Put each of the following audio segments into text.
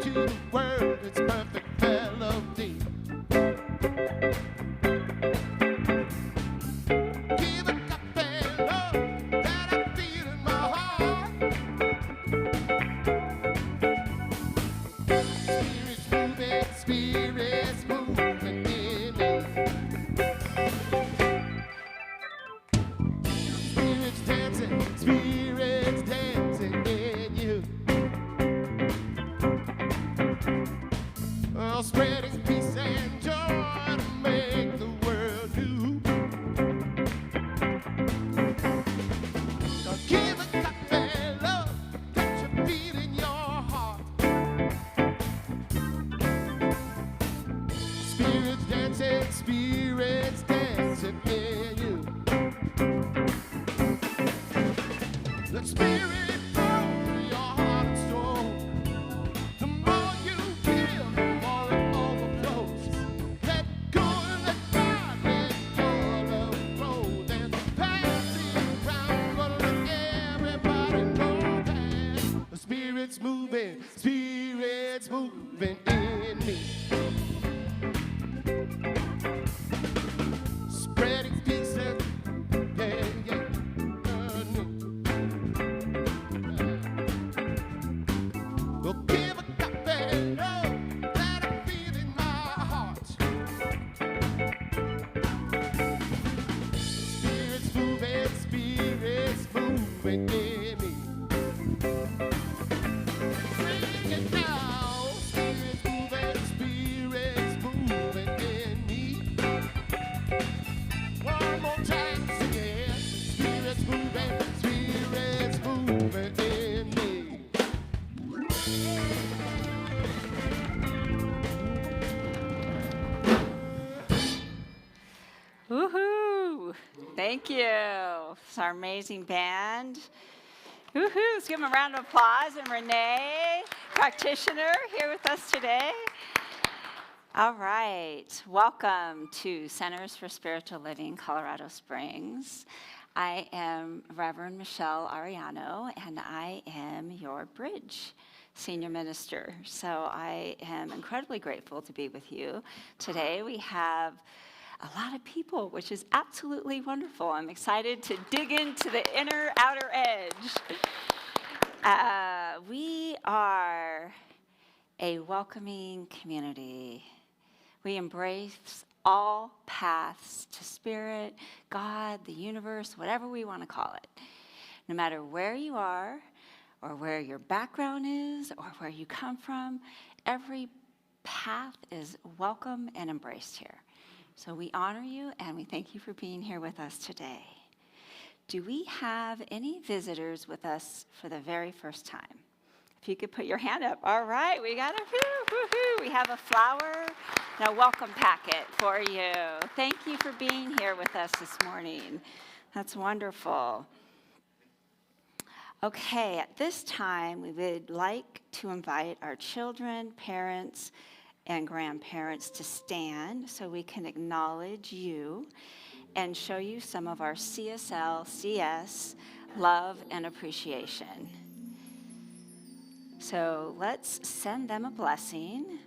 to the world its perfect melody. Give a cappella that I feel in my heart. Spirits moving in me. Spirits dancing in you. Oh, spreading peace and joy to make the world new. Now give a cappella, got your feet in your heart. Spirits dancing in you. Let spirit grow your heart and soul. The more you give, the more it overflows. Let go and let God, let your love flow. Then pass it around, gonna let everybody know that the spirit's moving in me. Spreading peace and yeah. Well, give a cappella that I feel in my heart. Spirits moving in me. Sing it now. Spirits moving in me. One more time, sing it. Spirits moving in me. Woohoo! Thank you. It's our amazing band. Woohoo! Let's give them a round of applause. And Renee, practitioner, here with us today. All right. Welcome to Centers for Spiritual Living, Colorado Springs. I am Reverend Michelle Arellano, and I am your bridge senior minister. So I am incredibly grateful to be with you. Today we have a lot of people, which is absolutely wonderful. I'm excited to dig into the inner outer edge. We are a welcoming community. We embrace all paths to spirit, God, the universe, whatever we want to call it. No matter where you are, or where your background is, or where you come from, every path is welcome and embraced here. So we honor you, and we thank you for being here with us today. Do we have any visitors with us for the very first time? If you could put your hand up. All right, we got a few. Woohoo! We have a flower and a welcome packet for you. Thank you for being here with us this morning. That's wonderful. Okay, at this time, we would like to invite our children, parents, and grandparents to stand so we can acknowledge you and show you some of our CSLCS love and appreciation. So let's send them a blessing,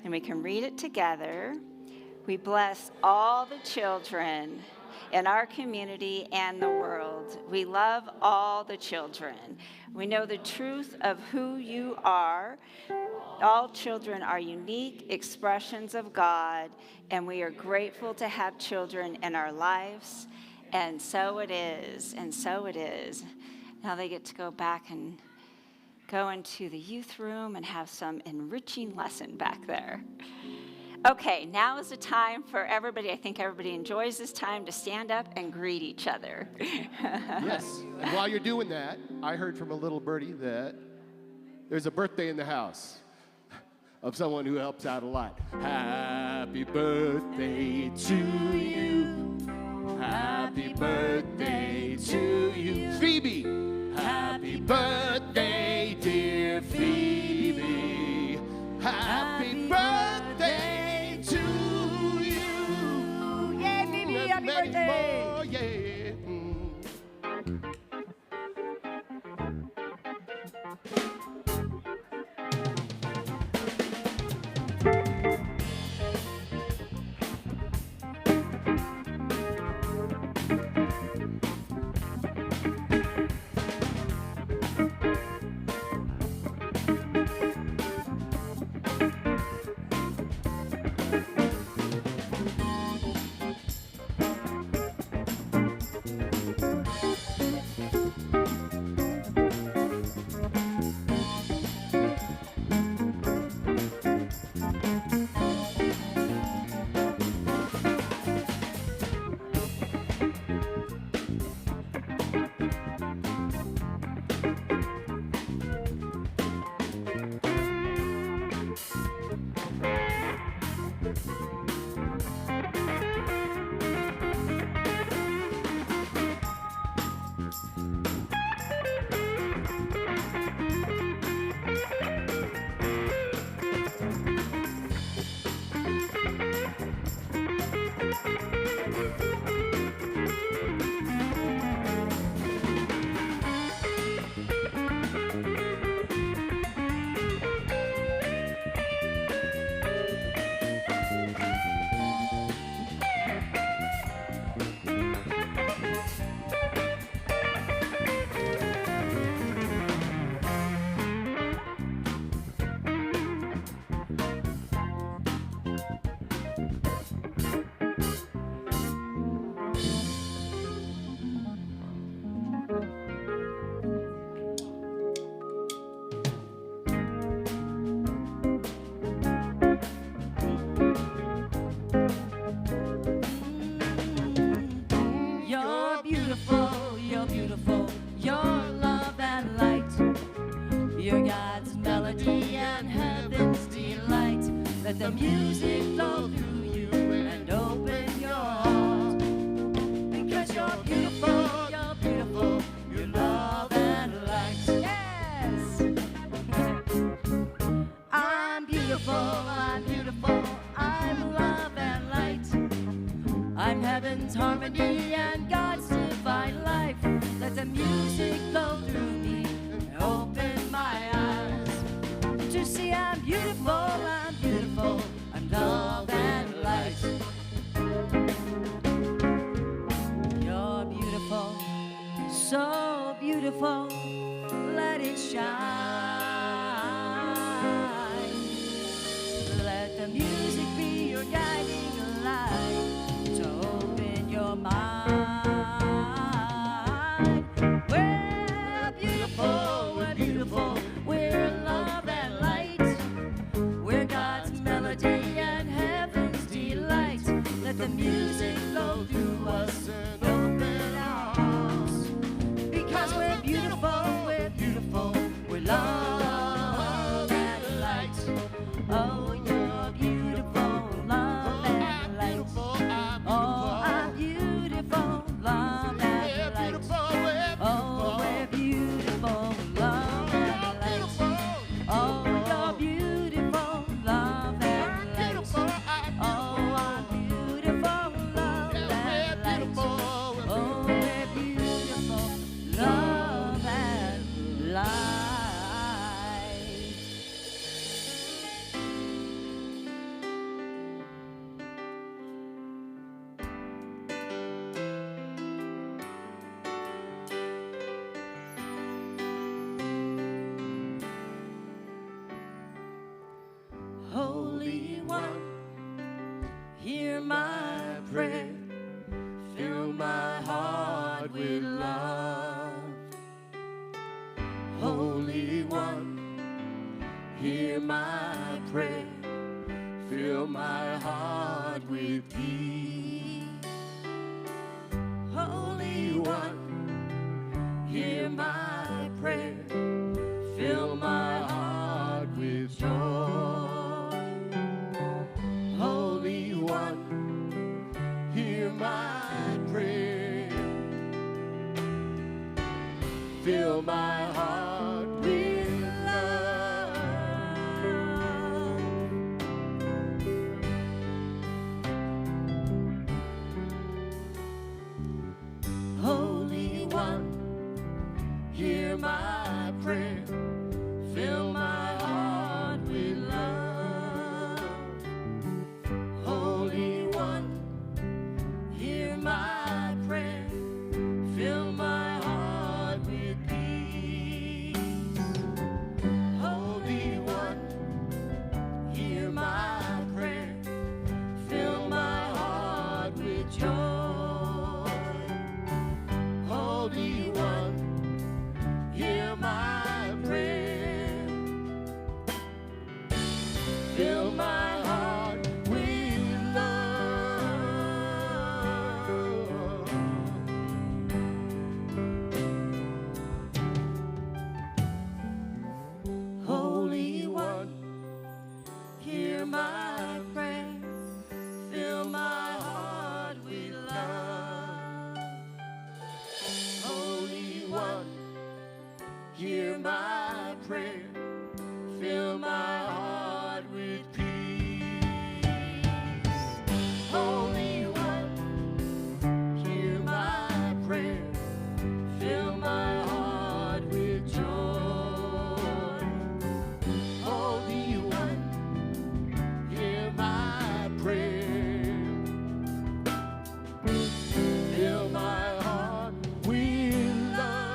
and we can read it together. We bless all the children in our community and the world. We love all the children. We know the truth of who you are. All children are unique expressions of God, and we are grateful to have children in our lives. And so it is, and so it is. Now they get to go back and go into the youth room and have some enriching lesson back there. Okay, now is the time for everybody. I think everybody enjoys this time to stand up and greet each other. Yes, and while you're doing that, I heard from a little birdie that there's a birthday in the house of someone who helps out a lot. Happy birthday to you. Happy birthday to you. Phoebe. Happy birthday, dear Phoebe. Happy birthday to you. Yay, Phoebe, happy birthday. More, yeah. the music flow through you and open your heart. Because you're beautiful, you're love and light. Yes! I'm beautiful, I'm love and light. I'm heaven's harmony and God's divine life. Let the music flow through me and open my eyes to see I'm beautiful, I'm love and light. You're beautiful, so beautiful, let it shine. Let the music be your guiding light to open your mind. We're beautiful, we're love and light. We're God's melody and heaven's delight. Let the music flow through us and open our hearts. Because we're beautiful, we're love and light. Oh, you're beautiful, love and light. Oh, I'm beautiful, love and light. Oh, we're beautiful, love and light. Oh, you're beautiful, love and light. Oh, I'm beautiful, love and light. Oh, we're beautiful, love and light. Holy One, hear my prayer, fill my heart with love. Holy One, hear my prayer, fill my heart with peace. Holy One, hear my prayer, fill my heart with joy. Holy One, hear my prayer, fill my heart with love. Holy One, hear my prayer, fill my heart with love. Holy One, hear my prayer, fill my heart with peace. Holy One, hear my prayer, fill my heart with joy. Holy One, hear my prayer, fill my heart with love. Holy One, hear my prayer, fill my heart with love. Holy One, hear my prayer, fill my heart with peace. Holy One, hear my prayer, fill my heart with joy. Holy One, hear my prayer, fill my heart with love.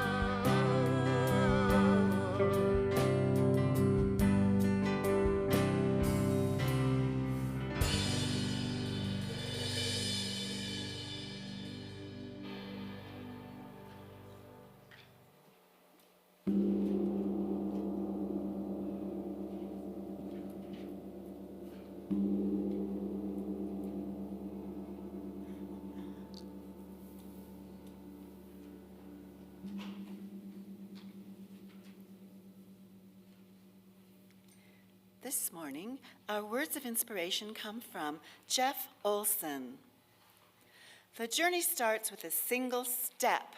This morning, our words of inspiration come from Jeff Olson. The journey starts with a single step,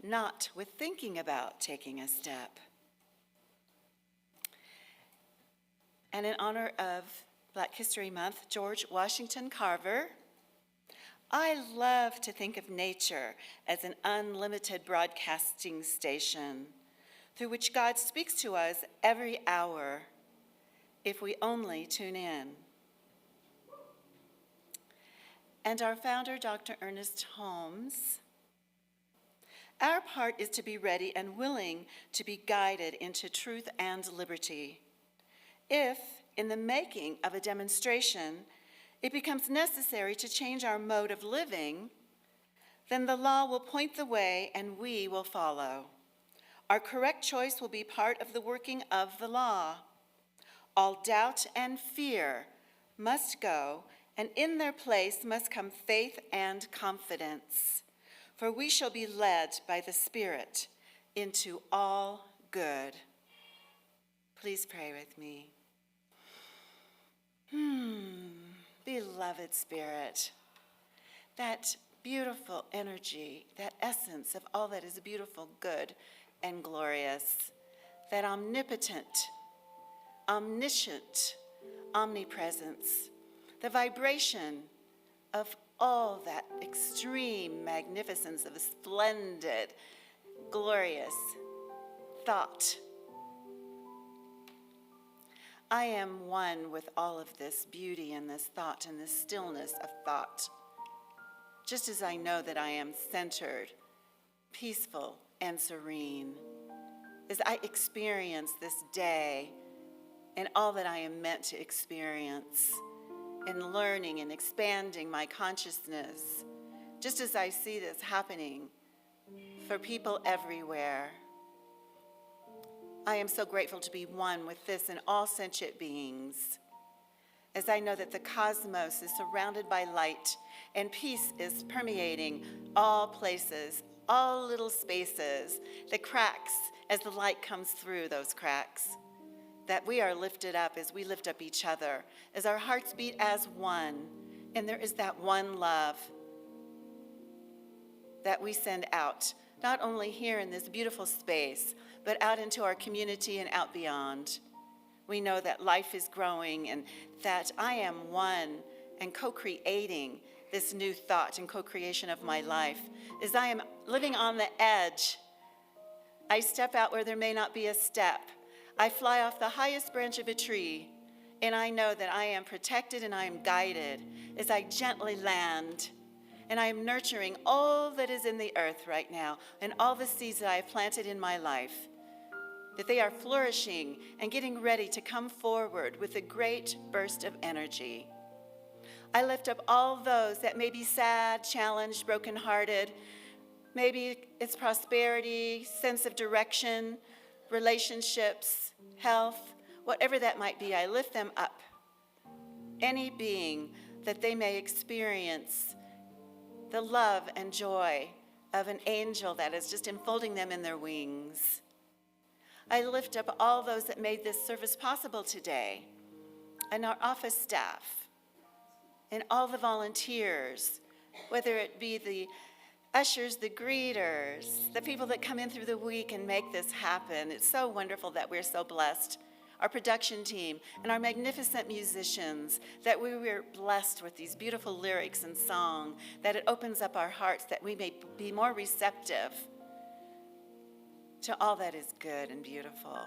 not with thinking about taking a step. And in honor of Black History Month, George Washington Carver, I love to think of nature as an unlimited broadcasting station through which God speaks to us every hour if we only tune in. And our founder, Dr. Ernest Holmes, our part is to be ready and willing to be guided into truth and liberty. If, in the making of a demonstration, it becomes necessary to change our mode of living, then the law will point the way and we will follow. Our correct choice will be part of the working of the law. All doubt and fear must go, and in their place must come faith and confidence, for we shall be led by the Spirit into all good. Please pray with me. Beloved Spirit, that beautiful energy, that essence of all that is beautiful, good, and glorious, that omnipotent, omniscient omnipresence, the vibration of all that extreme magnificence of a splendid, glorious thought. I am one with all of this beauty and this thought and this stillness of thought, just as I know that I am centered, peaceful, and serene, as I experience this day and all that I am meant to experience in learning and expanding my consciousness, just as I see this happening for people everywhere. I am so grateful to be one with this and all sentient beings, as I know that the cosmos is surrounded by light and peace is permeating all places, all little spaces, the cracks as the light comes through those cracks, that we are lifted up as we lift up each other, as our hearts beat as one, and there is that one love that we send out, not only here in this beautiful space, but out into our community and out beyond. We know that life is growing and that I am one and co-creating this new thought and co-creation of my life. As I am living on the edge, I step out where there may not be a step. I fly off the highest branch of a tree, and I know that I am protected and I am guided as I gently land. And I am nurturing all that is in the earth right now and all the seeds that I have planted in my life, that they are flourishing and getting ready to come forward with a great burst of energy. I lift up all those that may be sad, challenged, brokenhearted. Maybe it's prosperity, sense of direction, relationships, health, whatever that might be. I lift them up. Any being that they may experience the love and joy of an angel that is just enfolding them in their wings. I lift up all those that made this service possible today, and our office staff, and all the volunteers, whether it be the ushers, the greeters, the people that come in through the week and make this happen. It's so wonderful that we're so blessed. Our production team and our magnificent musicians, that we were blessed with these beautiful lyrics and song, that it opens up our hearts, that we may be more receptive to all that is good and beautiful.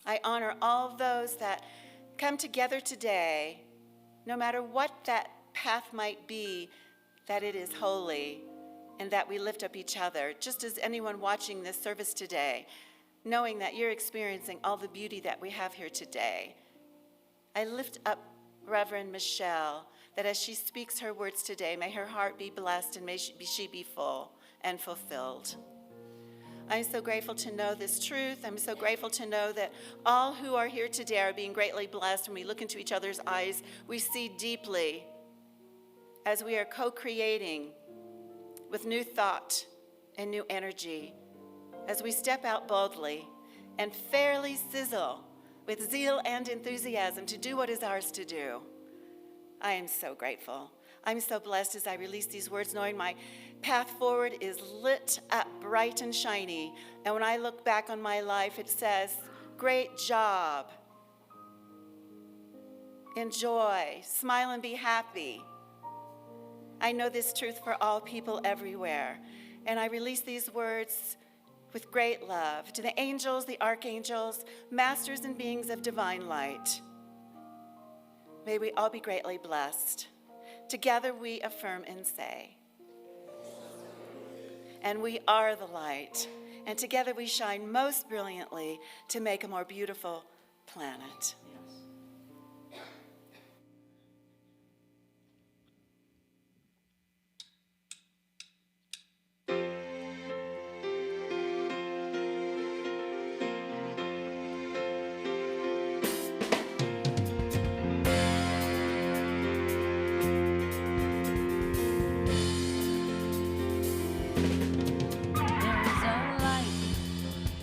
I honor all those that come together today, no matter what that path might be, that it is holy, and that we lift up each other, just as anyone watching this service today, knowing that you're experiencing all the beauty that we have here today. I lift up Reverend Michelle, that as she speaks her words today, may her heart be blessed and may she be full and fulfilled. I'm so grateful to know this truth. I'm so grateful to know that all who are here today are being greatly blessed. When we look into each other's eyes, we see deeply as we are co-creating with new thought and new energy, as we step out boldly and fairly sizzle with zeal and enthusiasm to do what is ours to do. I am so grateful. I'm so blessed as I release these words, knowing my path forward is lit up bright and shiny. And when I look back on my life, it says, great job. Enjoy, smile and be happy. I know this truth for all people everywhere. And I release these words with great love to the angels, the archangels, masters and beings of divine light. May we all be greatly blessed. Together we affirm and say, and we are the light, and together we shine most brilliantly to make a more beautiful planet.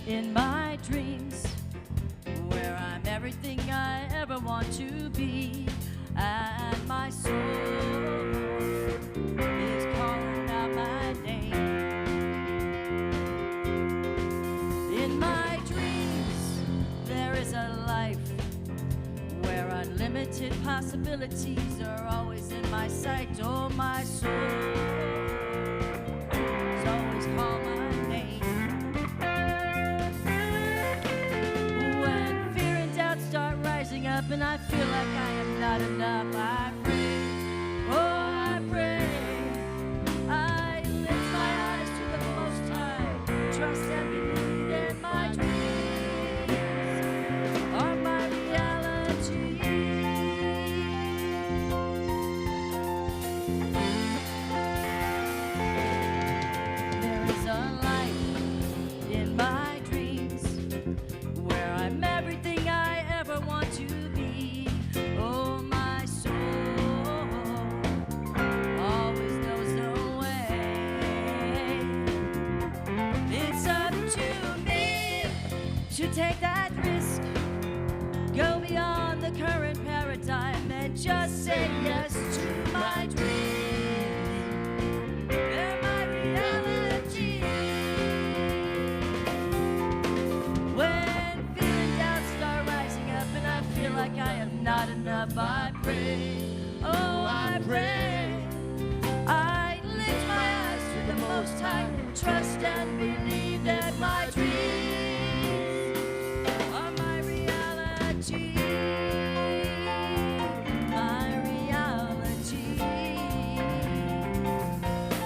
In my dreams, where I'm everything I ever want to be, and my soul is calling out my name. In my dreams, there is a life where unlimited possibilities are always in my sight. Oh, my soul is always calling my name. Up and I feel like I am not enough. I pray, oh I pray, I lift my eyes to the Most High, trust and believe in my dreams are my reality. There is a life in my dreams where I'm everything I ever want to be. Oh, my soul always knows the way. It's up to me to take that risk, go beyond the current paradigm and just say yes to my dreams. They're my reality. When feeling doubts start rising up and I feel like I am not enough, I pray, oh I pray, I lift my eyes to the Most High, trust and believe that my dreams are my reality, my reality.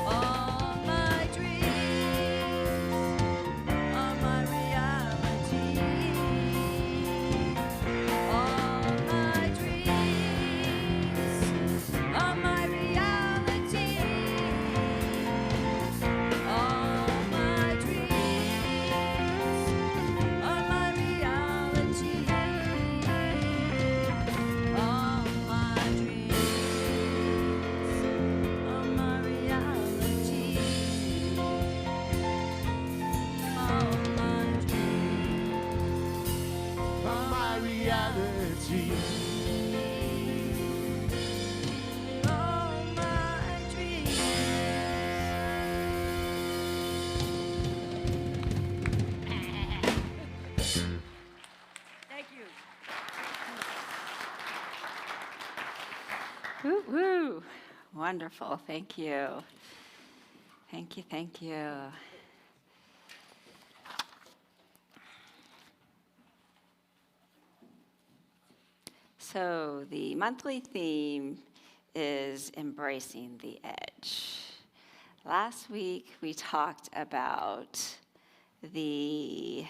All my dreams are my reality. All my dreams are my reality. All my dreams are my reality. All my dreams are my reality. All my dreams From my reality. all my dreams. Thank you. Woo woo. Wonderful. Thank you. Thank you. Thank you. So the monthly theme is embracing the edge. Last week we talked about the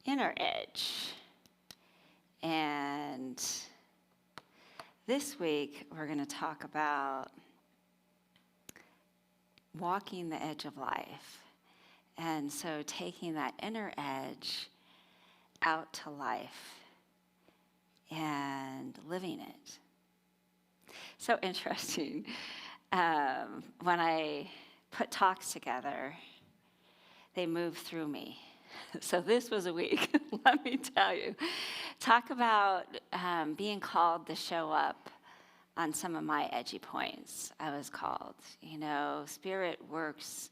inner edge. And this week we're going to talk about walking the edge of life. And so taking that inner edge out to life and living it. So interesting. When I put talks together, they move through me. So this was a week, let me tell you. Talk about being called to show up on some of my edgy points. I was called. Spirit works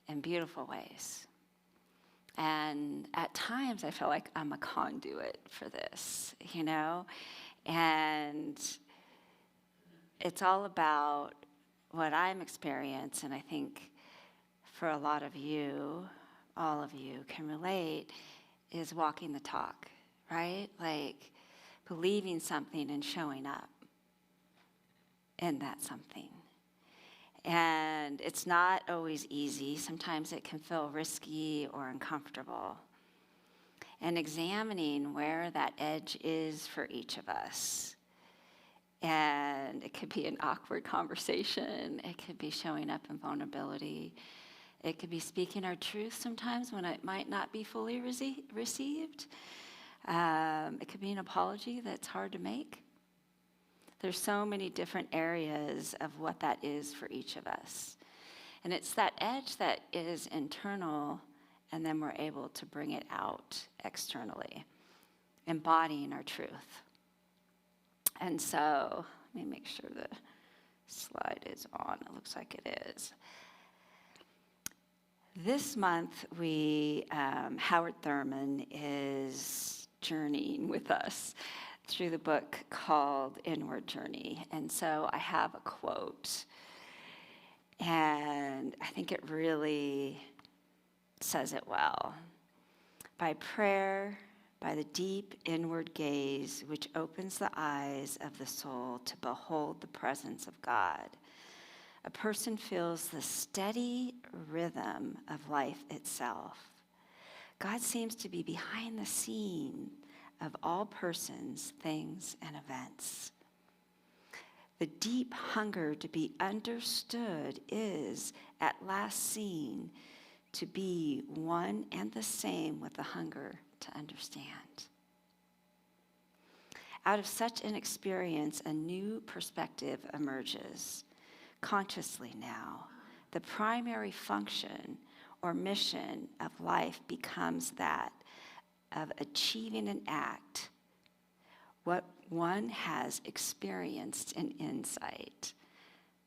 in beautiful ways. And at times I feel like I'm a conduit for this, And it's all about what I'm experiencing, and I think for a lot of you, all of you can relate, is walking the talk, right? Like believing something and showing up in that something. And it's not always easy. Sometimes it can feel risky or uncomfortable. And examining where that edge is for each of us. And it could be an awkward conversation. It could be showing up in vulnerability. It could be speaking our truth sometimes when it might not be fully received. It could be an apology that's hard to make. There's so many different areas of what that is for each of us. And it's that edge that is internal, and then we're able to bring it out externally, embodying our truth. And so, let me make sure the slide is on. It looks like it is. This month, Howard Thurman is journeying with us through the book called Inward Journey. And so I have a quote, and I think it really says it well. By prayer, by the deep inward gaze, which opens the eyes of the soul to behold the presence of God, a person feels the steady rhythm of life itself. God seems to be behind the scene of all persons, things, and events. The deep hunger to be understood is, at last seen, to be one and the same with the hunger to understand. Out of such an experience, a new perspective emerges. Consciously now, the primary function or mission of life becomes that of achieving an act, what one has experienced in insight.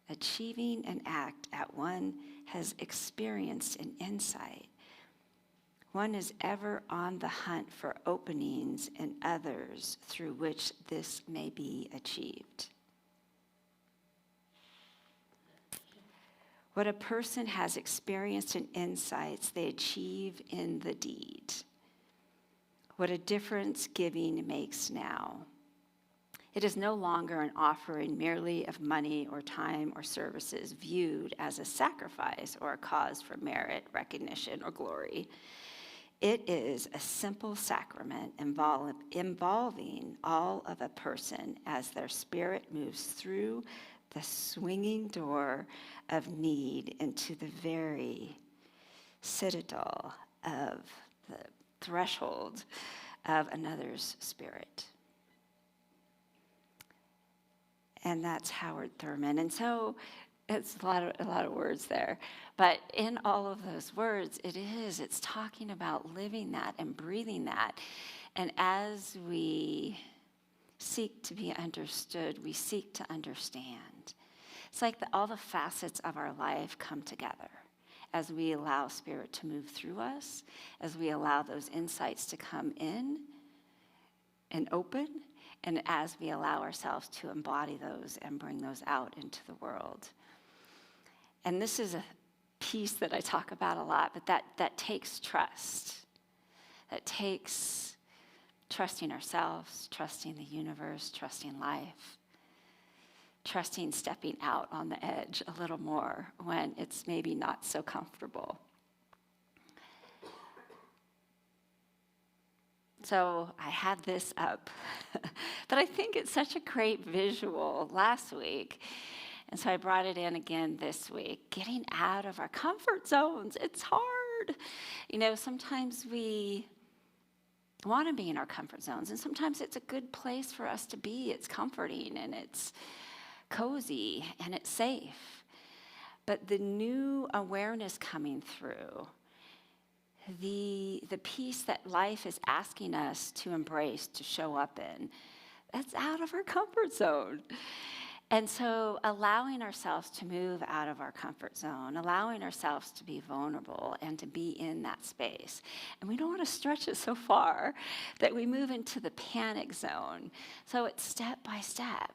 Achieving an act at one has experienced in insight. One is ever on the hunt for openings in others through which this may be achieved. What a person has experienced in insights, they achieve in the deed. What a difference giving makes now. It is no longer an offering merely of money or time or services viewed as a sacrifice or a cause for merit, recognition, or glory. It is a simple sacrament involving all of a person as their spirit moves through the swinging door of need into the very citadel of the threshold of another's spirit. And that's Howard Thurman. And so it's a lot of words there. But in all of those words, it's talking about living that and breathing that. And as we seek to be understood, we seek to understand. It's like all the facets of our life come together as we allow Spirit to move through us, as we allow those insights to come in and open, and as we allow ourselves to embody those and bring those out into the world. And this is a piece that I talk about a lot, but that takes trust. That takes trusting ourselves, trusting the universe, trusting life, trusting stepping out on the edge a little more when it's maybe not so comfortable. So I had this up, but I think it's such a great visual last week. And so I brought it in again this week. Getting out of our comfort zones, it's hard. Sometimes we want to be in our comfort zones, and sometimes it's a good place for us to be. It's comforting, and it's cozy, and it's safe. But the new awareness coming through the peace that life is asking us to embrace, to show up in, that's out of our comfort zone. And so allowing ourselves to move out of our comfort zone, allowing ourselves to be vulnerable and to be in that space. And we don't want to stretch it so far that we move into the panic zone. So it's step by step.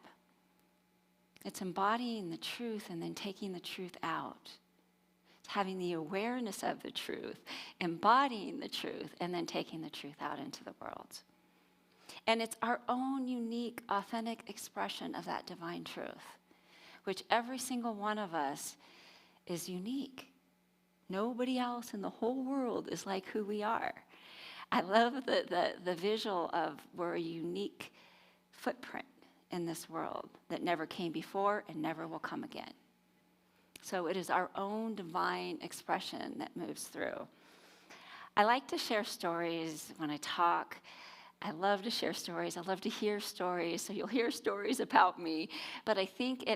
It's embodying the truth and then taking the truth out. It's having the awareness of the truth, embodying the truth, and then taking the truth out into the world. And it's our own unique, authentic expression of that divine truth, which every single one of us is unique. Nobody else in the whole world is like who we are. I love the visual of we're a unique footprint in this world that never came before and never will come again. So it is our own divine expression that moves through. I like to share stories when I talk. I love to share stories. I love to hear stories. So you'll hear stories about me. But I think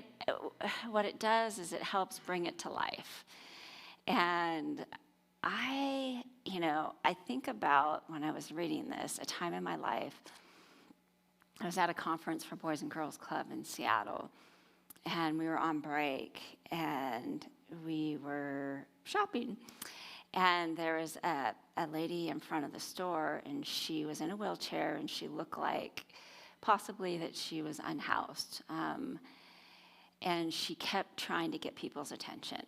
what it does is it helps bring it to life. And I think about when I was reading this, a time in my life. I was at a conference for Boys and Girls Club in Seattle. And we were on break. And we were shopping. And there was a lady in front of the store, and she was in a wheelchair, and she looked like possibly that she was unhoused. And she kept trying to get people's attention.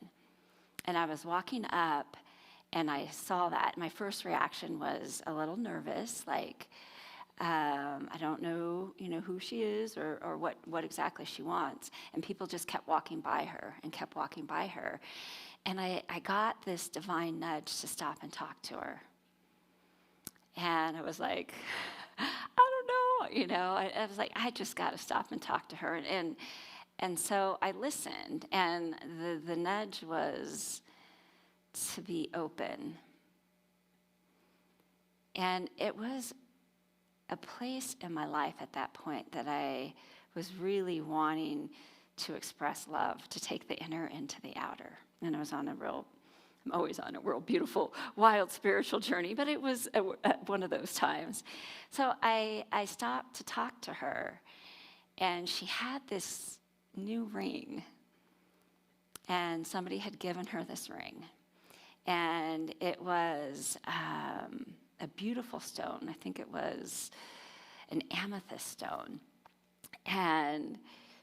And I was walking up, and I saw that. My first reaction was a little nervous, like, I don't know, who she is or what exactly she wants. And people just kept walking by her and kept walking by her. And I got this divine nudge to stop and talk to her. And I was like, I don't know, I was like, I just got to stop and talk to her. And so I listened, and the nudge was to be open. And it was a place in my life at that point that I was really wanting to express love, to take the inner into the outer. And I was I'm always on a real beautiful, wild spiritual journey, but it was one of those times. So I stopped to talk to her, and she had this new ring, and somebody had given her this ring. And it was a beautiful stone. I think it was an amethyst stone. And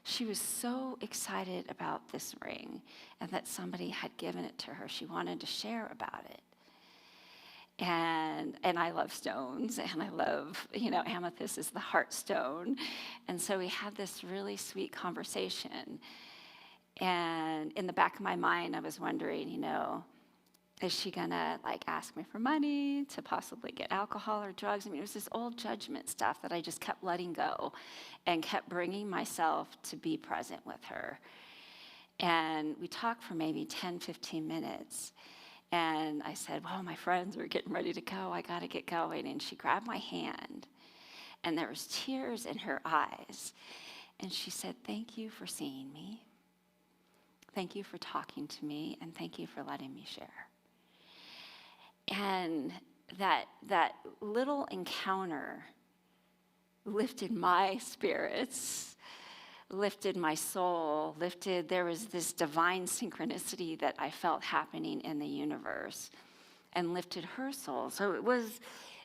she was so excited about this ring and that somebody had given it to her. She wanted to share about it. And I love stones, and I love, amethyst is the heart stone. And so we had this really sweet conversation. And in the back of my mind, I was wondering, is she gonna ask me for money to possibly get alcohol or drugs? I mean, it was this old judgment stuff that I just kept letting go and kept bringing myself to be present with her. And we talked for maybe 10, 15 minutes. And I said, well, my friends are getting ready to go. I gotta get going. And she grabbed my hand, and there was tears in her eyes. And she said, thank you for seeing me. Thank you for talking to me, and thank you for letting me share. And that little encounter lifted my spirits, lifted my soul, there was this divine synchronicity that I felt happening in the universe, and lifted her soul. So it was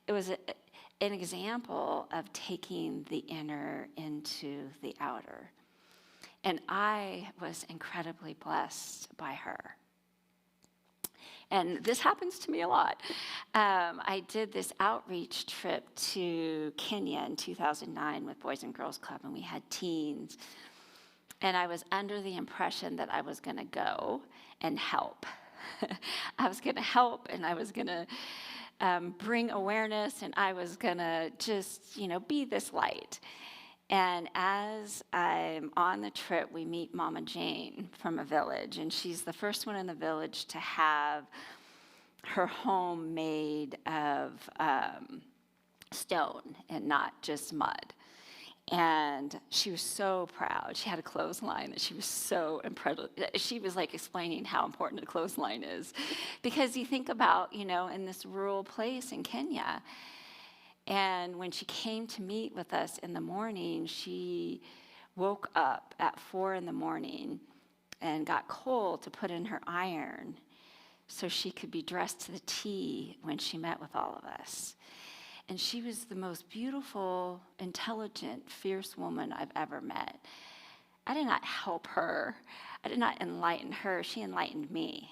an example of taking the inner into the outer. And I was incredibly blessed by her. And this happens to me a lot. I did this outreach trip to Kenya in 2009 with Boys and Girls Club, and we had teens. And I was under the impression that I was going to go and help. I was going to help, and I was going to bring awareness, and I was going to just, be this light. And as I'm on the trip, we meet Mama Jane from a village, and she's the first one in the village to have her home made of stone and not just mud. And she was so proud. She had a clothesline that she was so impressed. She was like explaining how important a clothesline is. Because you think about, in this rural place in Kenya, and when she came to meet with us in the morning, she woke up at 4 a.m. and got coal to put in her iron so she could be dressed to the T when she met with all of us. And she was the most beautiful, intelligent, fierce woman I've ever met. I did not help her. I did not enlighten her. She enlightened me.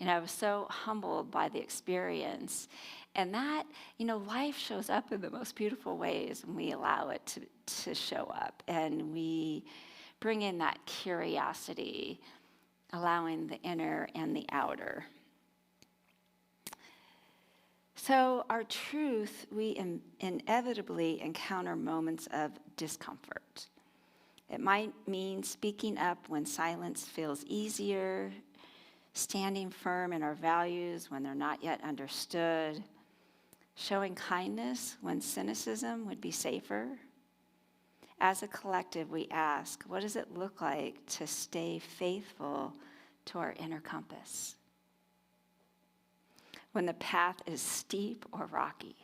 I was so humbled by the experience. And that, life shows up in the most beautiful ways when we allow it to show up. And we bring in that curiosity, allowing the inner and the outer. So our truth, we inevitably encounter moments of discomfort. It might mean speaking up when silence feels easier, standing firm in our values when they're not yet understood, showing kindness when cynicism would be safer. As a collective, we ask, what does it look like to stay faithful to our inner compass when the path is steep or rocky?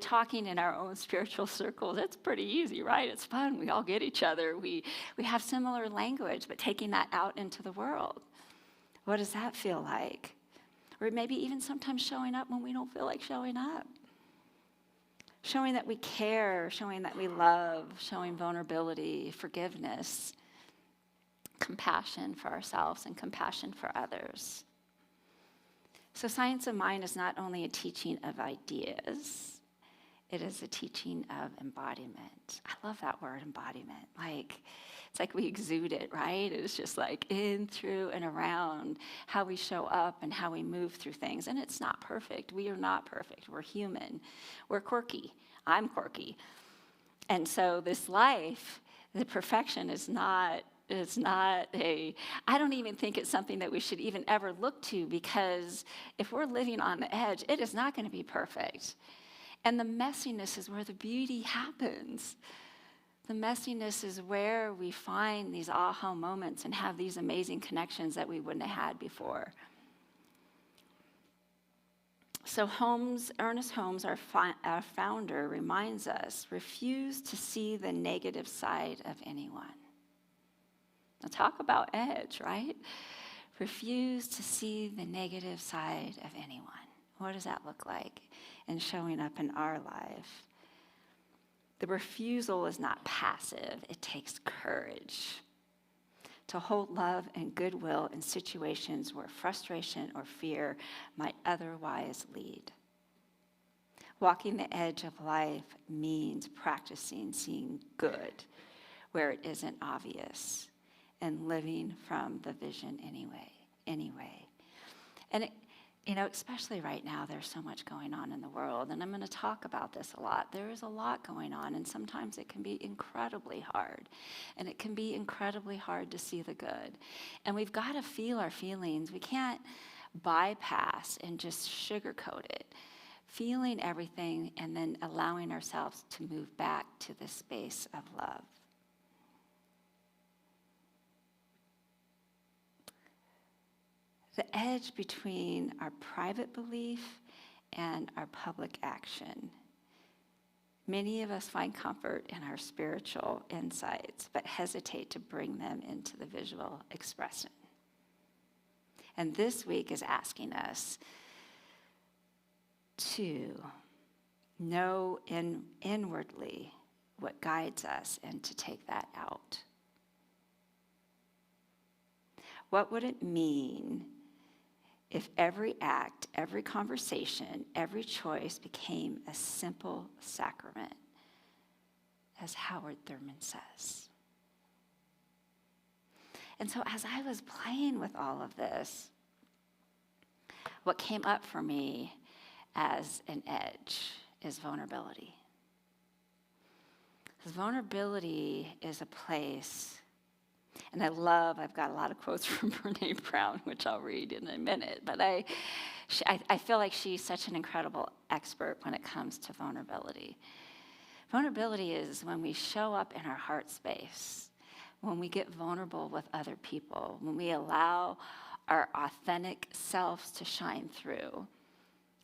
Talking in our own spiritual circles, it's pretty easy, right? It's fun. We all get each other. We have similar language, but taking that out into the world, what does that feel like? Or maybe even sometimes showing up when we don't feel like showing up. Showing that we care, showing that we love, showing vulnerability, forgiveness, compassion for ourselves and compassion for others. So Science of Mind is not only a teaching of ideas, it is a teaching of embodiment. I love that word, embodiment. It's like we exude it, right? It's just like in, through, and around how we show up and how we move through things. And it's not perfect. We are not perfect. We're human. We're quirky. I'm quirky. And so this life, the perfection is not I don't even think it's something that we should even ever look to, because if we're living on the edge, it is not going to be perfect. And the messiness is where the beauty happens. The messiness is where we find these aha moments and have these amazing connections that we wouldn't have had before. So Ernest Holmes, our founder, reminds us, refuse to see the negative side of anyone. Now talk about edge, right? Refuse to see the negative side of anyone. What does that look like in showing up in our life? The refusal is not passive. It takes courage to hold love and goodwill in situations where frustration or fear might otherwise lead. Walking the edge of life means practicing seeing good where it isn't obvious and living from the vision anyway. And especially right now, there's so much going on in the world, and I'm going to talk about this a lot. There is a lot going on, and sometimes it can be incredibly hard, and it can be incredibly hard to see the good. And we've got to feel our feelings. We can't bypass and just sugarcoat it. Feeling everything and then allowing ourselves to move back to the space of love. The edge between our private belief and our public action. Many of us find comfort in our spiritual insights, but hesitate to bring them into the visual expression. And this week is asking us to know inwardly what guides us and to take that out. What would it mean if every act, every conversation, every choice became a simple sacrament, as Howard Thurman says? And so as I was playing with all of this, what came up for me as an edge is vulnerability. Because vulnerability is a place. And I've got a lot of quotes from Brene Brown, which I'll read in a minute, but I feel like she's such an incredible expert when it comes to vulnerability. Vulnerability is when we show up in our heart space, when we get vulnerable with other people, when we allow our authentic selves to shine through,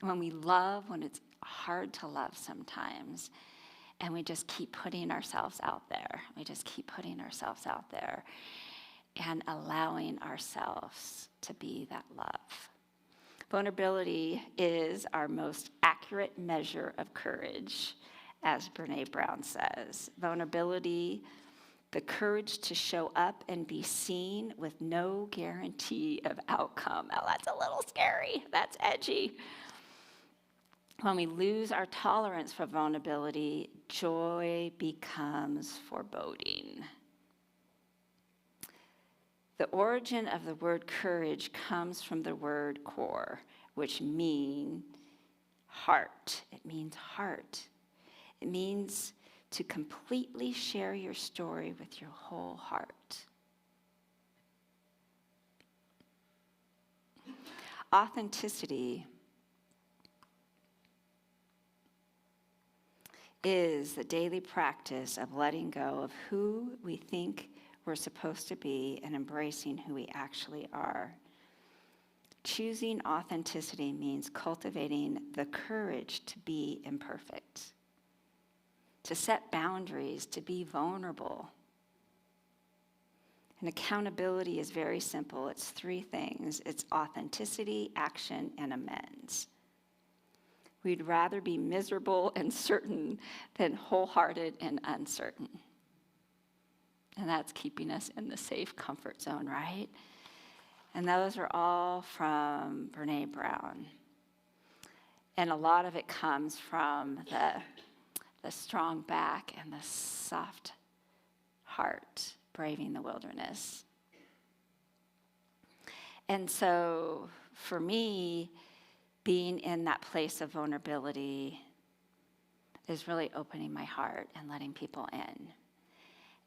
when we love when it's hard to love sometimes, and we just keep putting ourselves out there. We just keep putting ourselves out there and allowing ourselves to be that love. Vulnerability is our most accurate measure of courage, as Brené Brown says. Vulnerability, the courage to show up and be seen with no guarantee of outcome. Now, that's a little scary. That's edgy. When we lose our tolerance for vulnerability, joy becomes foreboding. The origin of the word courage comes from the word core, which means heart. It means heart. It means to completely share your story with your whole heart. Authenticity is the daily practice of letting go of who we think we're supposed to be and embracing who we actually are. Choosing authenticity means cultivating the courage to be imperfect, to set boundaries, to be vulnerable. And accountability is very simple. It's three things. It's authenticity, action, and amends. We'd rather be miserable and certain than wholehearted and uncertain. And that's keeping us in the safe comfort zone, right? And those are all from Brené Brown. And a lot of it comes from the strong back and the soft heart, braving the wilderness. And so for me, being in that place of vulnerability is really opening my heart and letting people in.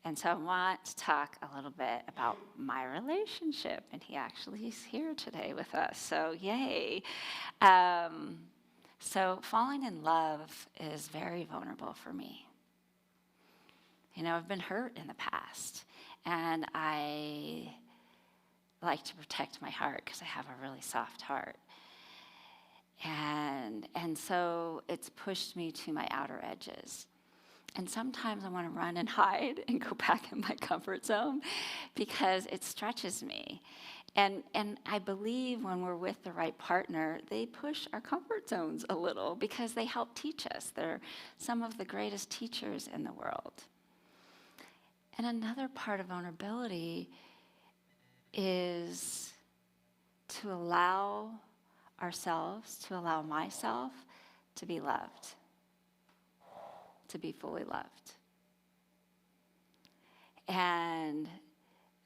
And so I want to talk a little bit about my relationship, and he actually is here today with us, so yay. So falling in love is very vulnerable for me. You know, I've been hurt in the past, and I like to protect my heart because I have a really soft heart. And so it's pushed me to my outer edges. And sometimes I want to run and hide and go back in my comfort zone because it stretches me. And I believe when we're with the right partner, they push our comfort zones a little because they help teach us. They're some of the greatest teachers in the world. And another part of vulnerability is to allow ourselves, to allow myself to be loved, to be fully loved. And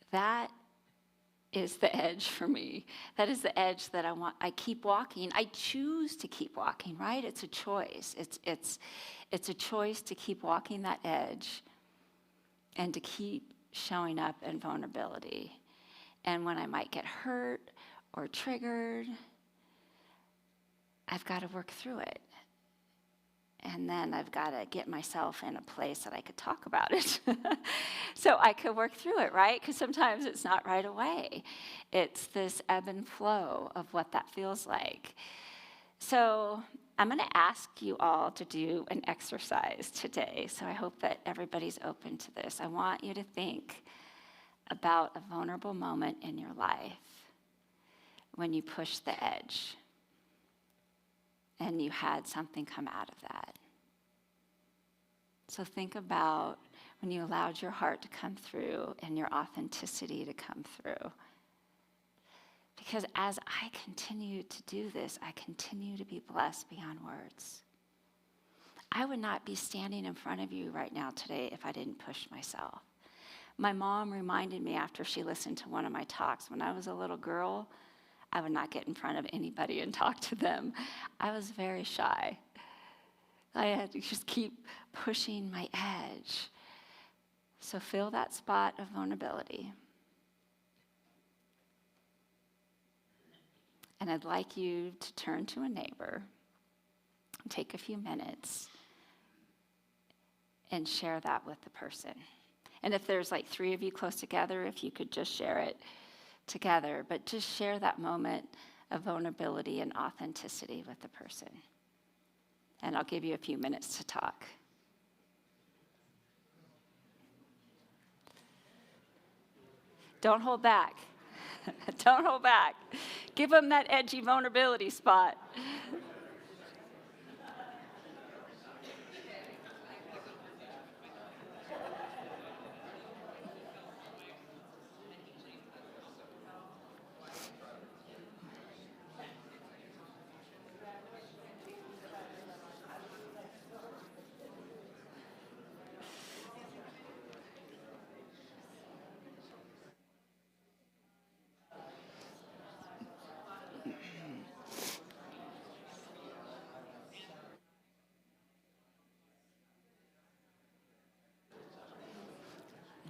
that is the edge for me. That is the edge that I keep walking. I choose to keep walking, right? It's a choice. It's a choice to keep walking that edge and to keep showing up in vulnerability. And when I might get hurt or triggered, I've got to work through it. And then I've got to get myself in a place that I could talk about it. So I could work through it, right? Because sometimes it's not right away. It's this ebb and flow of what that feels like. So I'm going to ask you all to do an exercise today. So I hope that everybody's open to this. I want you to think about a vulnerable moment in your life when you pushed the edge and you had something come out of that. So think about when you allowed your heart to come through and your authenticity to come through. Because as I continue to do this, I continue to be blessed beyond words. I would not be standing in front of you right now today if I didn't push myself. My mom reminded me after she listened to one of my talks, when I was a little girl, I would not get in front of anybody and talk to them. I was very shy. I had to just keep pushing my edge. So feel that spot of vulnerability. And I'd like you to turn to a neighbor, take a few minutes, and share that with the person. And if there's like 3 of you close together, if you could just share it together, but just share that moment of vulnerability and authenticity with the person. And I'll give you a few minutes to talk. Don't hold back. Don't hold back. Give them that edgy vulnerability spot.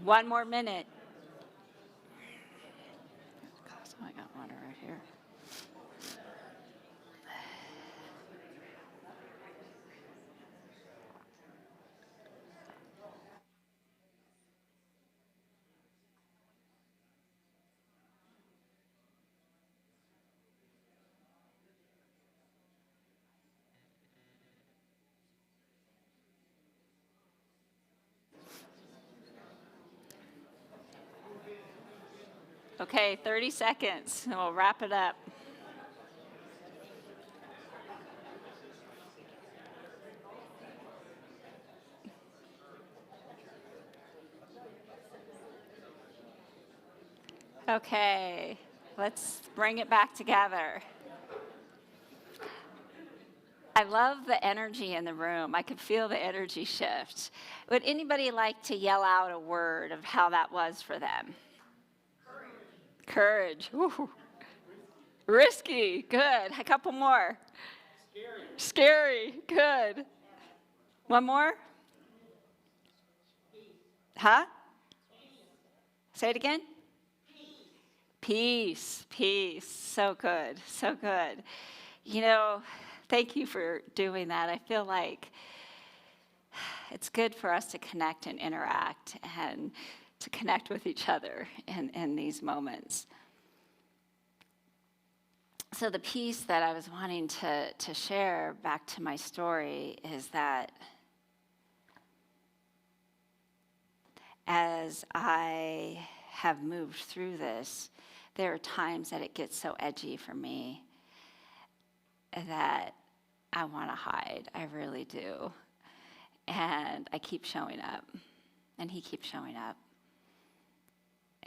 One more minute. I got water right here. Okay, 30 seconds, and we'll wrap it up. Okay, let's bring it back together. I love the energy in the room. I could feel the energy shift. Would anybody like to yell out a word of how that was for them? Courage. Ooh. Risky. Good. A couple more. Scary. Good. One more? Huh? Say it again. Peace. Peace. So good. So good. You know, thank you for doing that. I feel like it's good for us to connect and interact and to connect with each other in these moments. So the piece that I was wanting to share back to my story is that as I have moved through this, there are times that it gets so edgy for me that I want to hide. I really do. And I keep showing up, and he keeps showing up.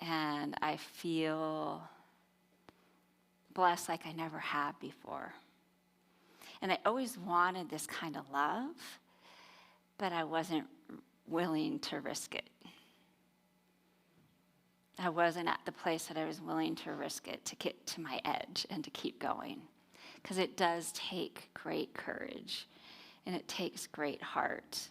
And I feel blessed like I never have before. And I always wanted this kind of love, but I wasn't willing to risk it. I wasn't at the place that I was willing to risk it to get to my edge and to keep going. Because it does take great courage, and it takes great heart.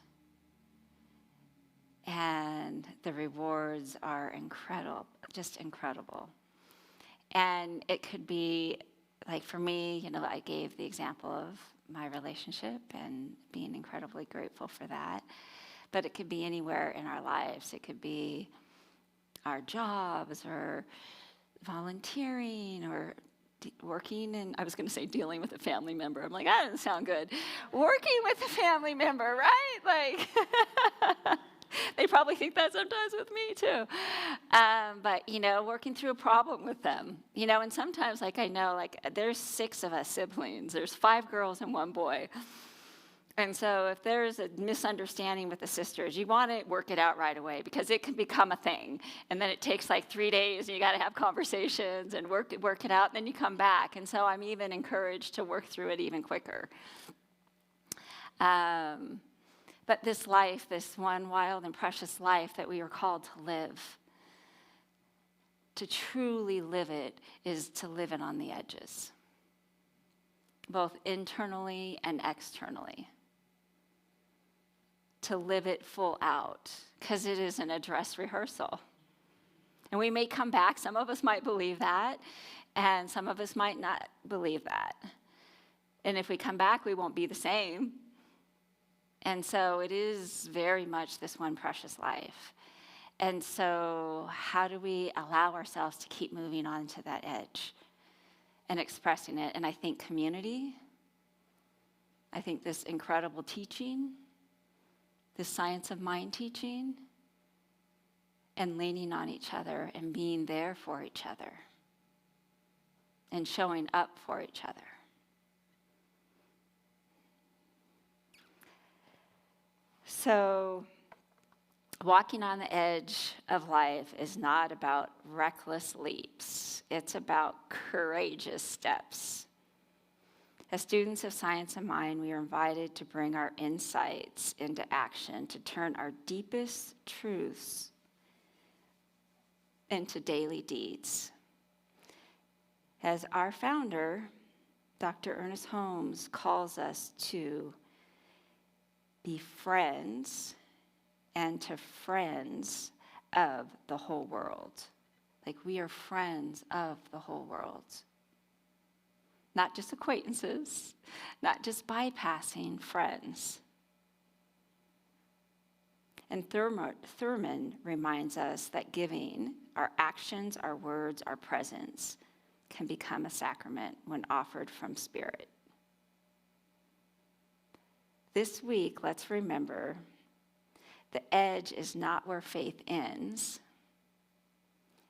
And the rewards are incredible, just incredible. And it could be, like for me, you know, I gave the example of my relationship and being incredibly grateful for that. But it could be anywhere in our lives. It could be our jobs or volunteering or working, and I was going to say dealing with a family member. I'm like, that doesn't sound good. Working with a family member, right? Like, they probably think that sometimes with me too. But, you know, working through a problem with them, you know, and sometimes, like, I know, like, there's 6 of us siblings. There's 5 girls and 1 boy. And so if there's a misunderstanding with the sisters, you want to work it out right away because it can become a thing. And then it takes like 3 days, and you got to have conversations and work it out, and then you come back. And so I'm even encouraged to work through it even quicker. But this life, this one wild and precious life that we are called to live, to truly live it is to live it on the edges, both internally and externally. To live it full out, because it isn't a dress rehearsal. And we may come back, some of us might believe that, and some of us might not believe that. And if we come back, we won't be the same. And so it is very much this one precious life. And so how do we allow ourselves to keep moving on to that edge and expressing it? And I think community, I think this incredible teaching, this science of mind teaching, and leaning on each other and being there for each other and showing up for each other. So, walking on the edge of life is not about reckless leaps. It's about courageous steps. As students of science and mind, we are invited to bring our insights into action, to turn our deepest truths into daily deeds. As our founder, Dr. Ernest Holmes, calls us to be friends and to friends of the whole world. Like, we are friends of the whole world. Not just acquaintances, not just bypassing friends. And Thurman reminds us that giving, our actions, our words, our presence, can become a sacrament when offered from spirit. This week, let's remember the edge is not where faith ends,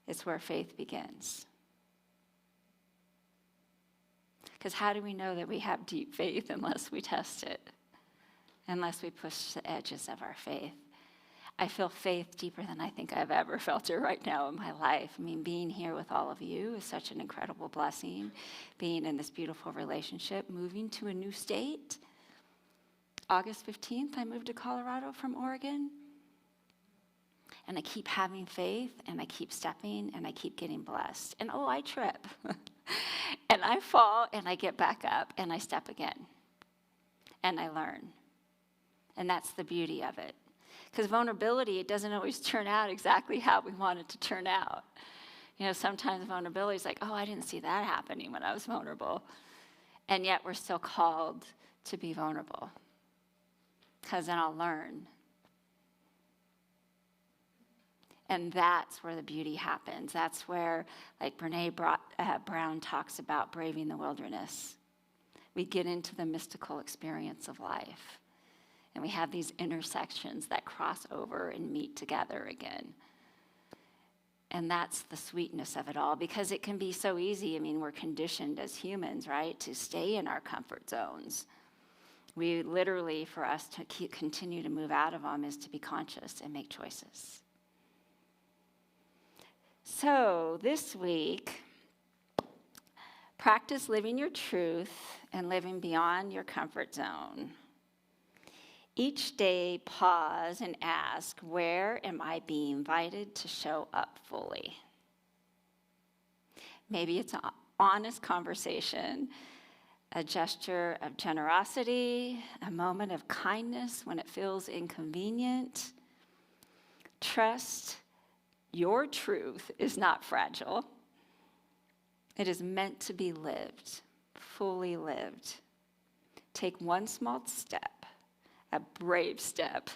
it's where faith begins. Because how do we know that we have deep faith unless we test it? Unless we push the edges of our faith. I feel faith deeper than I think I've ever felt it right now in my life. I mean, being here with all of you is such an incredible blessing. Being in this beautiful relationship, moving to a new state. August 15th, I moved to Colorado from Oregon. And I keep having faith, and I keep stepping, and I keep getting blessed. And I trip. And I fall, and I get back up, and I step again. And I learn. And that's the beauty of it. Because vulnerability, it doesn't always turn out exactly how we want it to turn out. You know, sometimes vulnerability is like, I didn't see that happening when I was vulnerable. And yet we're still called to be vulnerable. Because then I'll learn. And that's where the beauty happens. That's where, like Brene Brown talks about braving the wilderness. We get into the mystical experience of life. And we have these intersections that cross over and meet together again. And that's the sweetness of it all, because it can be so easy. I mean, we're conditioned as humans, right, to stay in our comfort zones. We literally, for us to continue to move out of them, is to be conscious and make choices. So this week, practice living your truth and living beyond your comfort zone. Each day, pause and ask, where am I being invited to show up fully? Maybe it's an honest conversation, a gesture of generosity, a moment of kindness when it feels inconvenient. Trust your truth is not fragile. It is meant to be lived, fully lived. Take one small step, a brave step,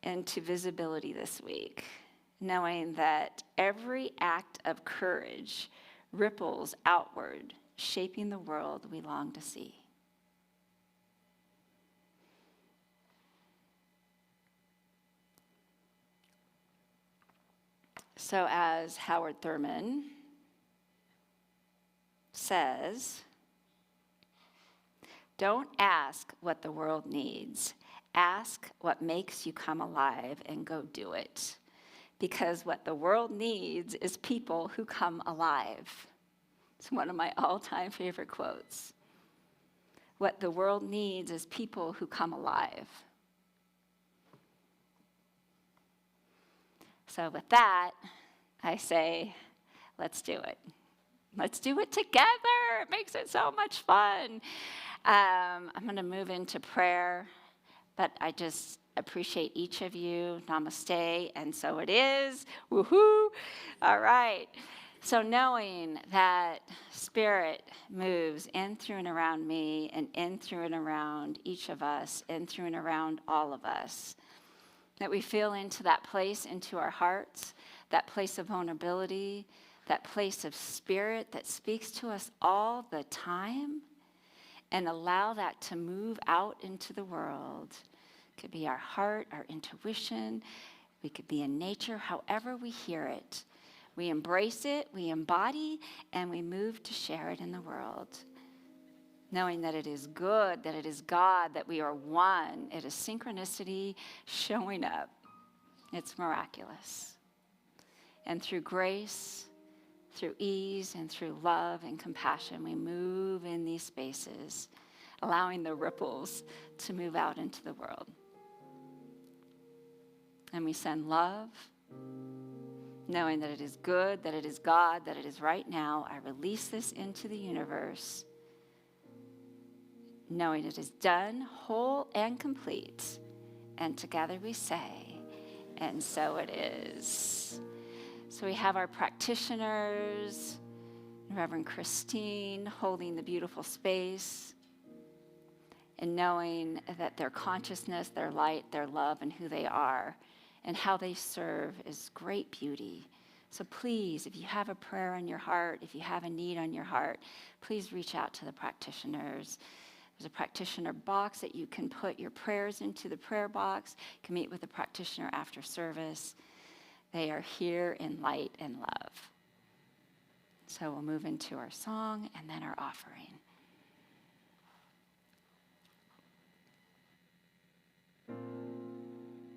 into visibility this week, knowing that every act of courage ripples outward, shaping the world we long to see. So as Howard Thurman says, don't ask what the world needs. Ask what makes you come alive and go do it. Because what the world needs is people who come alive. It's one of my all-time favorite quotes. What the world needs is people who come alive. So with that, I say, let's do it. Let's do it together. It makes it so much fun. I'm going to move into prayer, but I just appreciate each of you. Namaste, and so it is. Woohoo! All right. So knowing that Spirit moves in, through, and around me, and in, through, and around each of us, in, through, and around all of us, that we feel into that place, into our hearts, that place of vulnerability, that place of Spirit that speaks to us all the time, and allow that to move out into the world. It could be our heart, our intuition, we could be in nature, however we hear it. We embrace it, we embody, and we move to share it in the world. Knowing that it is good, that it is God, that we are one. It is synchronicity showing up. It's miraculous. And through grace, through ease, and through love and compassion, we move in these spaces, allowing the ripples to move out into the world. And we send love, knowing that it is good, that it is God, that it is right now. I release this into the universe, knowing it is done, whole, and complete. And together we say, and so it is. So we have our practitioners, Reverend Christine holding the beautiful space, and knowing that their consciousness, their light, their love, and who they are, and how they serve is great beauty. So please, if you have a prayer on your heart, if you have a need on your heart, please reach out to the practitioners. There's a practitioner box that you can put your prayers into, the prayer box. You can meet with a practitioner after service. They are here in light and love. So we'll move into our song and then our offering.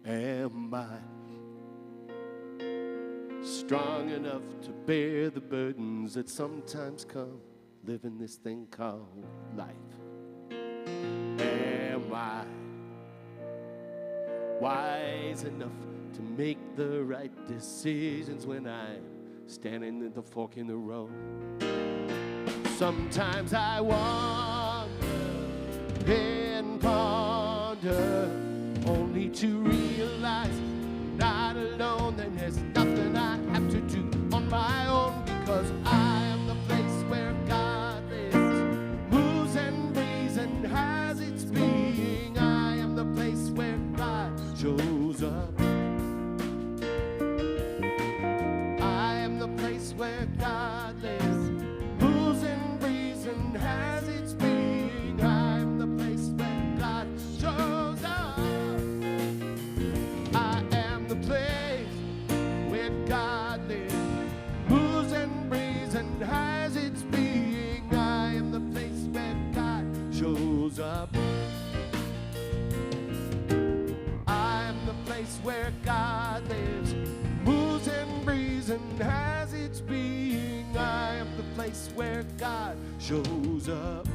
Am I strong enough to bear the burdens that sometimes come living this thing called life? Am I wise enough to make the right decisions when I'm standing at the fork in the road? Sometimes I wonder and ponder, only to realize I'm not alone, and there's nothing I have to do on my own, because I am the place where God lives, moves and breathes and has its being. I am the place where God shows up. I am the place where God lives, moves and breathes and has its being. I am the place where God shows up. I am the place where God lives, moves and breathes and has its being. I am the place where God shows up. I am the place where God lives, moves and breathes and has its being. I am the place where God shows up.